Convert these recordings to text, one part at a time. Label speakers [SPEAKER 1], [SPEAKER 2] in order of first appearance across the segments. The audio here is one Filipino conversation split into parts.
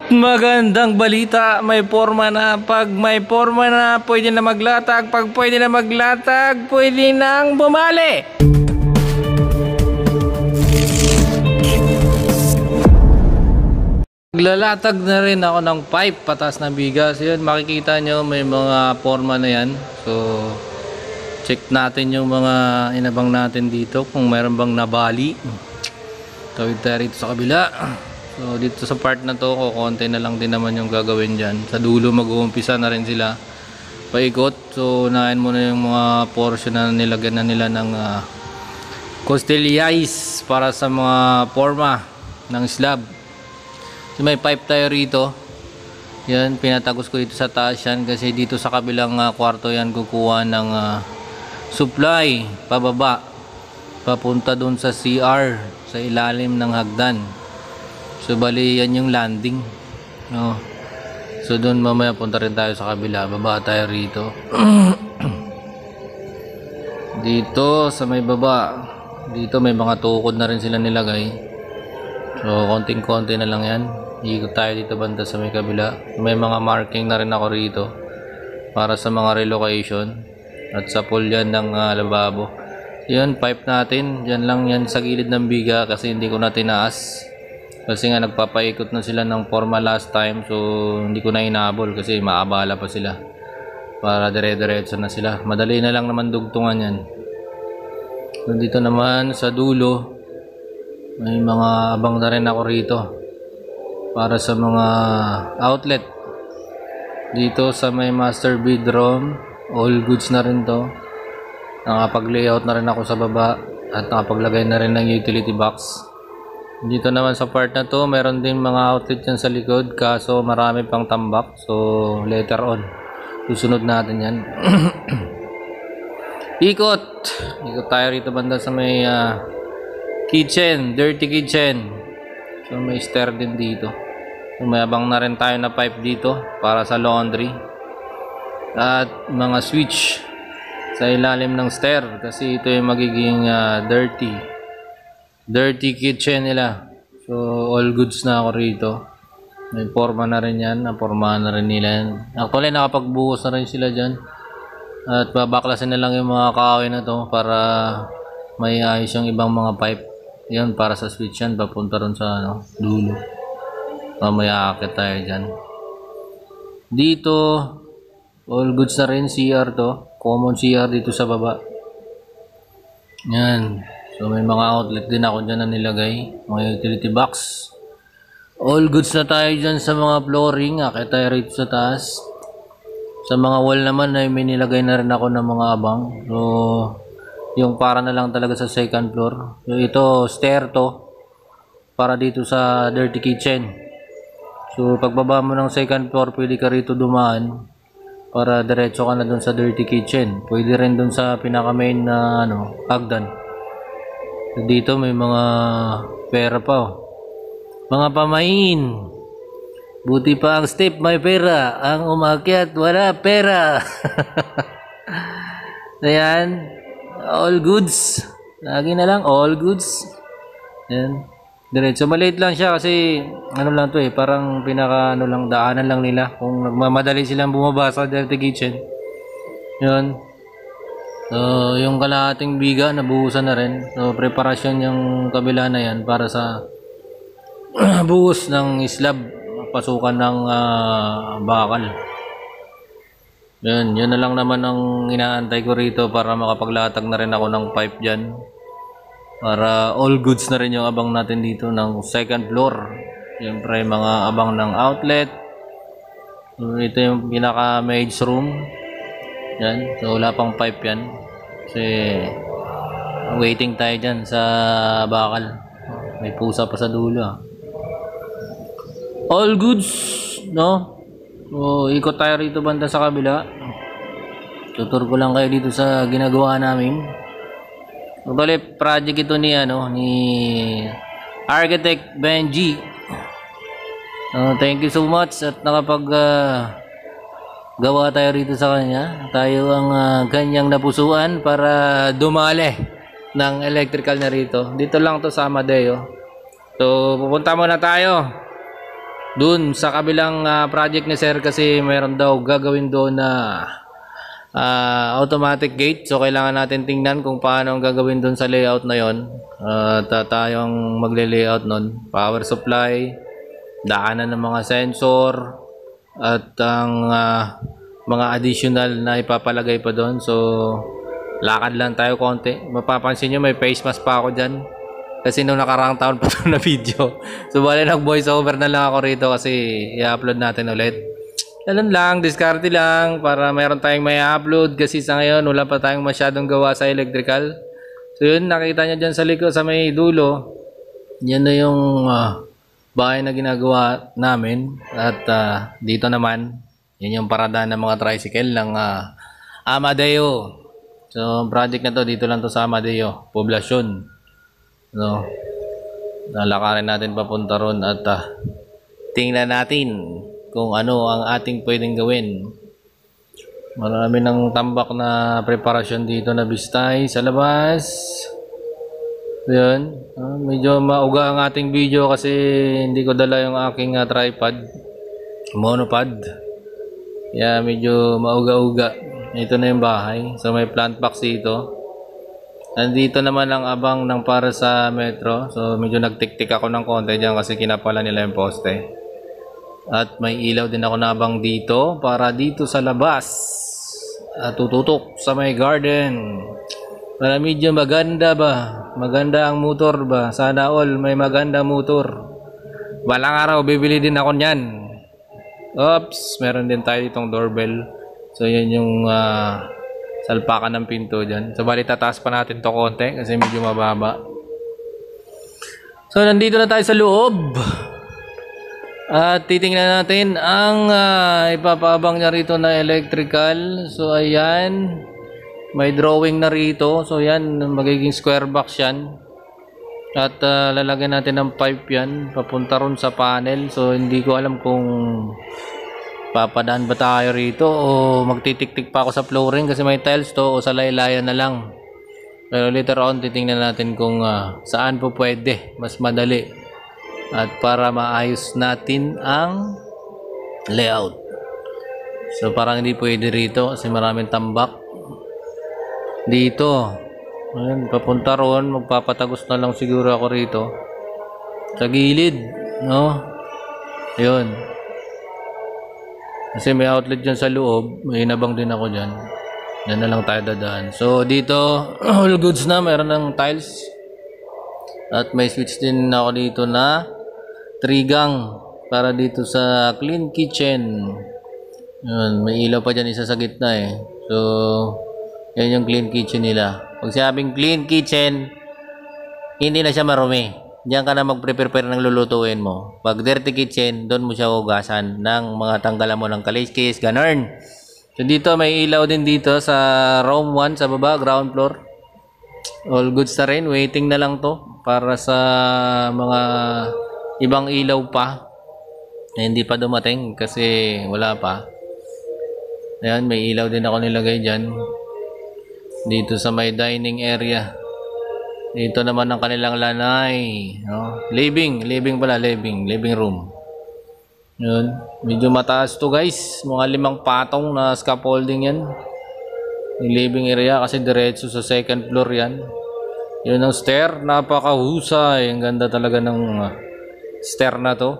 [SPEAKER 1] Magandang balita, may forma na. Pag may forma na, pwede na maglatag. Pag pwede na maglatag, pwede nang bumali. Naglalatag na rin ako ng pipe patas ng bigas. Yun, makikita nyo may mga forma na yan. So, check natin yung mga inabang natin dito kung mayroon bang nabali. Tawid tayo rito sa kabila. So dito sa part na to, konti na lang din naman yung gagawin dyan. Sa dulo mag-uumpisa na rin sila paikot. So unahin muna yung mga portion na nilagyan na nila ng costeliais para sa mga forma ng slab. So may pipe tayo rito. Yan, pinatagos ko dito sa taas yan kasi dito sa kabilang kwarto yan kukuha ng supply pababa papunta dun sa CR sa ilalim ng hagdan. So bali yan yung landing, no? So doon mamaya punta rin tayo sa kabila, baba tayo rito. Dito sa may baba, dito may mga tukod na rin sila nilagay. So konting-konti na lang yan. Ikot tayo dito banda sa may kabila. May mga marking na rin ako rito para sa mga relocation. At sa pool yan ng lababo. Yan, pipe natin, yan lang yan sa gilid ng biga kasi hindi ko na tinaas. Kasi nga nagpapaikot na sila ng forma last time, so hindi ko na inabol kasi maabala pa sila. Para dire-diretso na sila. Madali na lang naman dugtungan yan. So, dito naman sa dulo, may mga abang na rin ako rito. Para sa mga outlet. Dito sa may master bedroom, all goods na rin to. Nakapag-layout na rin ako sa baba at nakapaglagay na rin ng utility box. Dito naman sa part na to, meron din mga outlet yan sa likod kaso marami pang tambak. So later on, susunod natin yan. Ikot tayo rito banda sa may kitchen, dirty kitchen. So may stair din dito. So, may abang na rin tayo na pipe dito para sa laundry. At mga switch sa ilalim ng stair kasi ito yung magiging dirty kitchen nila. So all goods na ako rito. May forma na rin yan, napormahan na rin nila yan. Actually nakapagbuhos na rin sila dyan. At babaklasin na lang yung mga kahoy na to para may ayos yung ibang mga pipe. Yan para sa switch yan, papunta rin sa dulo. Mamaya akit tayo dyan. Dito all goods na rin, CR to. Common CR dito sa baba. Yan. So may mga outlet din ako dyan na nilagay. Mga utility box. All goods na tayo dyan sa mga flooring. Akit tayo rito sa taas. Sa mga wall naman ay may nilagay na rin ako ng mga abang. So yung para na lang talaga sa second floor. So ito stair to. Para dito sa dirty kitchen. So pagbaba mo ng second floor pwede ka rito dumaan. Para diretso ka na dun sa dirty kitchen. Pwede rin dun sa pinaka main na hagdan. Dito may mga pera pa. Mga pamain. Buti pa ang step may pera. Ang umakyat wala pera. Ayan. All goods. Lagi na lang all goods. Ayan. Diretso. Maliit lang siya kasi ano lang to parang pinaka lang daanan lang nila. Kung nagmamadali silang bumaba sa dirty kitchen. Yun. So, yung kalahating biga nabuhusan na rin. So, preparasyon yung kabila na yan para sa buhos ng slab, pasukan ng bakal. Yun na lang naman ang inaantay ko rito para makapaglatag na rin ako ng pipe dyan. Para all goods na rin yung abang natin dito ng second floor. Siyempre mga abang ng outlet. So, ito yung pinaka maid's room. Yan, so wala pang pipe yan. Kasi waiting tayo dyan sa bakal. May pusa pa sa dulo. All goods, no? So ikot tayo rito banda sa kabila. Tutur ko lang kayo dito sa ginagawa namin. So bali project ito ni ni Architect Benji. Thank you so much at nakapag gawa tayo rito sa kanya. Tayo ang kanyang napusuan para dumali ng electrical na rito. Dito lang to sa Amadeo. So pupunta muna tayo. Dun sa kabilang project ni sir kasi mayroon daw gagawin doon na automatic gate. So kailangan natin tingnan kung paano ang gagawin doon sa layout na yon. At tayong magle-layout nun. Power supply, daanan ng mga sensor, at ang mga additional na ipapalagay pa doon. So lakad lang tayo konti. Mapapansin nyo may face mask pa ako dyan kasi nung nakaraang taon pa ito na video. So bali nag voice over na lang ako rito kasi i-upload natin ulit. Ganun lang, diskarte lang para mayroon tayong may upload kasi sa ngayon wala pa tayong masyadong gawa sa electrical. So yun, nakita nyo dyan sa likod sa may dulo, yan na yung bahay na ginagawa namin. At dito naman, yan yung parada ng mga tricycle ng Amadeo. So project na to, dito lang to sa Amadeo, Poblacion. So lalakarin natin papunta ron at tingnan natin kung ano ang ating pwedeng gawin. Marami ng tambak na preparasyon dito na bistay sa labas. Yan. Medyo mauga ang ating video kasi hindi ko dala yung aking tripod, monopod. Yeah, medyo mauga-uga. Ito na yung bahay. So may plant box dito. Nandito naman ang abang ng para sa metro. So medyo nagtik-tik ako ng konti dyan kasi kinapala nila yung poste. At may ilaw din ako nabang dito para dito sa labas. At tututok sa may garden. Para medyo maganda ba? Maganda ang motor ba? Sana all may maganda motor. Balang araw bibili din ako niyan. Oops, meron din tayo ditong doorbell. So yan yung salpakan ng pinto dyan. So bali tataas pa natin to konti kasi medyo mababa. So nandito na tayo sa loob. At titingnan natin ang ipapaabang niya rito na electrical. So ayan, may drawing na rito. So yan, magiging square box yan. At lalagyan natin ng pipe yan papunta ron sa panel. So hindi ko alam kung papadaan ba tayo rito o magtitik-tik pa ako sa flooring kasi may tiles to, o sa laylayan na lang. Pero later on titingnan natin kung saan po pwede mas madali at para maayos natin ang layout. So parang hindi pwede rito kasi maraming tambak dito. Ayan, papunta ron, magpapatagos na lang siguro ako rito sa gilid, no? Ayun, kasi may outlet dyan sa loob, may inabang din ako dyan. Yan na lang tayo dadaan. So dito all goods na, mayroon ng tiles at may switch din ako dito na 3 gang para dito sa clean kitchen. Yun, may ilaw pa dyan isa sa gitna eh. So yan yung clean kitchen nila. Pag sinabing clean kitchen, hindi na siya marumi. Diyan ka na mag-prepare ng lulutuin mo. Pag dirty kitchen, doon mo siya hugasan ng mga tanggalan mo ng kaliskis, ganun. So dito may ilaw din dito sa room 1 sa baba, ground floor. All goods na rin. Waiting na lang to para sa mga ibang ilaw pa. Hindi pa dumating kasi wala pa. Ayan, may ilaw din ako nilagay dyan. Dito sa may dining area. Dito naman ang kanilang lanay, no? Living room. Yun, medyo mataas to guys, mga 5 patong na scaffolding yan. Yung living area kasi diretso sa second floor yan. Yun ang stair, napakahusay. Ang ganda talaga ng stair na to.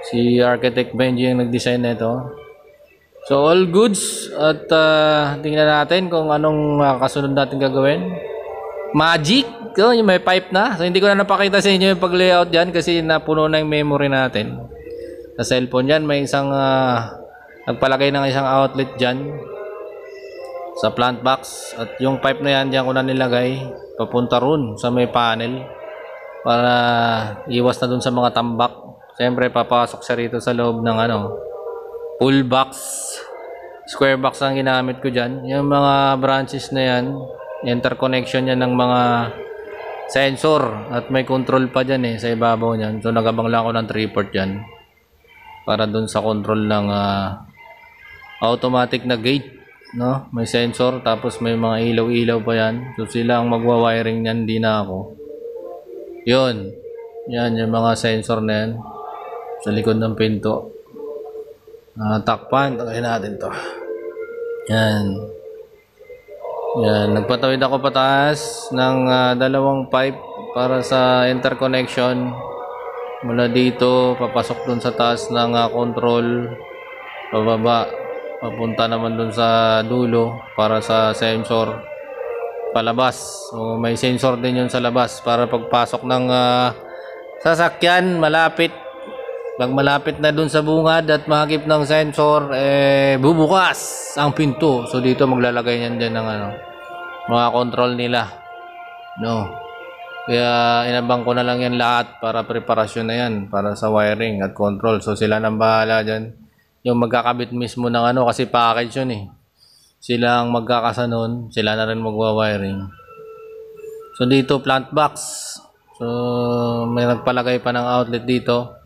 [SPEAKER 1] Si Architect Benji yung nag-design nito. So all goods at tingnan natin kung anong kasunod natin gagawin. Magic, yung may pipe na. So hindi ko na napakita sa inyo yung pag-layout diyan kasi napuno na yung memory natin. Sa cellphone diyan may isang nagpalagay ng isang outlet diyan sa plant box at yung pipe na yan diyan ko na nilagay papunta ron sa may panel para iwas na dun sa mga tambak. Siyempre papasok siya rito sa loob ng full box, square box ang ginamit ko dyan. Yung mga branches na yan, interconnection yan ng mga sensor at may control pa dyan sa ibabaw nyan. So nagabang lang ako ng 3-port dyan para dun sa control ng automatic na gate, no? May sensor tapos may mga ilaw-ilaw pa yan. So sila ang magwa-wiring nyan, di na ako. Yun, yan yung mga sensor na yan. sa likod ng pinto. Takpan, tagayin natin to. Yan. Yan, nagpatawid ako pataas ng dalawang pipe para sa interconnection. Mula dito, papasok dun sa taas ng control. Pababa, papunta naman dun sa dulo para sa sensor. Palabas. So, may sensor din yun sa labas para pagpasok ng sasakyan, malapit. Pag malapit na dun sa bungad at mahagip ng sensor, bubukas ang pinto. So dito maglalagay niyan din ng mga control nila. No. Kaya inabang ko na lang yan lahat para preparasyon na yan para sa wiring at control. So sila nang bahala dyan. Yung magkakabit mismo ng kasi package yun eh. Sila ang magkakasa nun, sila na rin magwa-wiring. So dito plant box. So may nagpalagay pa ng outlet dito.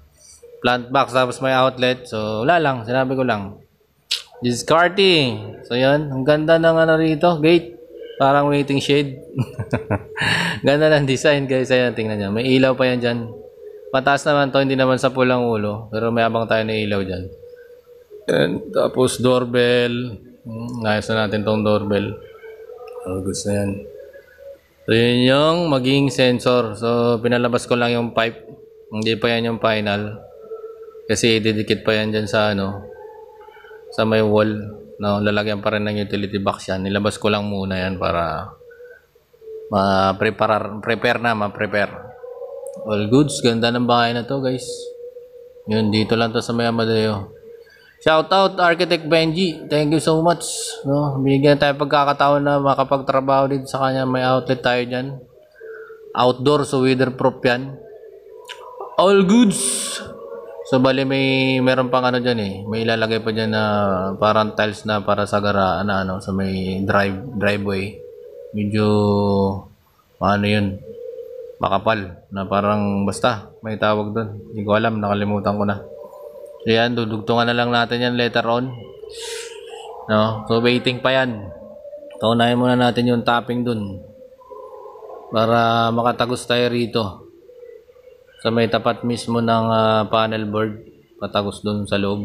[SPEAKER 1] Plant box tapos may outlet. So wala lang, sinabi ko lang. Discarding. So yan, ang ganda ng rito, gate. Parang waiting shade. Ganda ng design guys. Ayan, tingnan nyo. May ilaw pa yan dyan. Mataas naman to, hindi naman sa pulang ulo. Pero may abang tayo na ilaw dyan. And, tapos doorbell. Ayos na natin tong doorbell. Gusto na yan. So yun yung maging sensor. So pinalabas ko lang yung pipe. Hindi pa yan yung final. Kasi didikit pa yan dyan sa sa may wall. No, lalagyan pa rin ng utility box yan. Nilabas ko lang muna yan para ma-prepare. All goods. Ganda ng bahay na to guys. Yun, dito lang to sa may Amadeo. Shout out Architect Benji. Thank you so much. No, bigyan tayo pagkakataon na makapagtrabaho dito sa kanya. May outlet tayo dyan. Outdoor, so weatherproof yan. All goods. So bali meron pang dyan eh. May ilalagay pa dyan na parang tiles na para sa garaan sa may driveway. Medyo yun. Makapal na parang basta may tawag doon. Hindi ko alam, nakalimutan ko na. So yan, dudugtungan na lang natin yan later on. No? So waiting pa yan. Kaunahin muna natin yung tapping dun para makatagos tayo rito. Sa may tapat mismo ng panel board, patagos dun sa loob.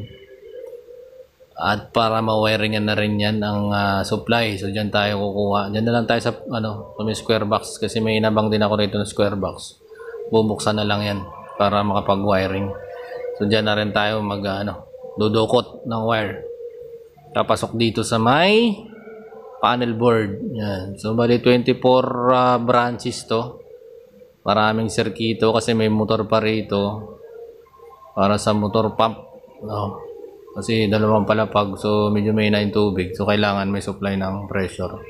[SPEAKER 1] At para ma-wiringan na rin yan ang supply. So dyan tayo kukuha. Dyan na lang tayo sa may square box kasi may inabang din ako rito ng square box. Bubuksan na lang yan para makapag-wiring. So dyan na rin tayo dudukot ng wire. Papasok dito sa may panel board. Yan. So bali 24 branches to. Maraming sirkito kasi may motor pa rito para sa motor pump. No? Kasi dalawang palapag, so medyo may na yung tubig. So kailangan may supply ng pressure.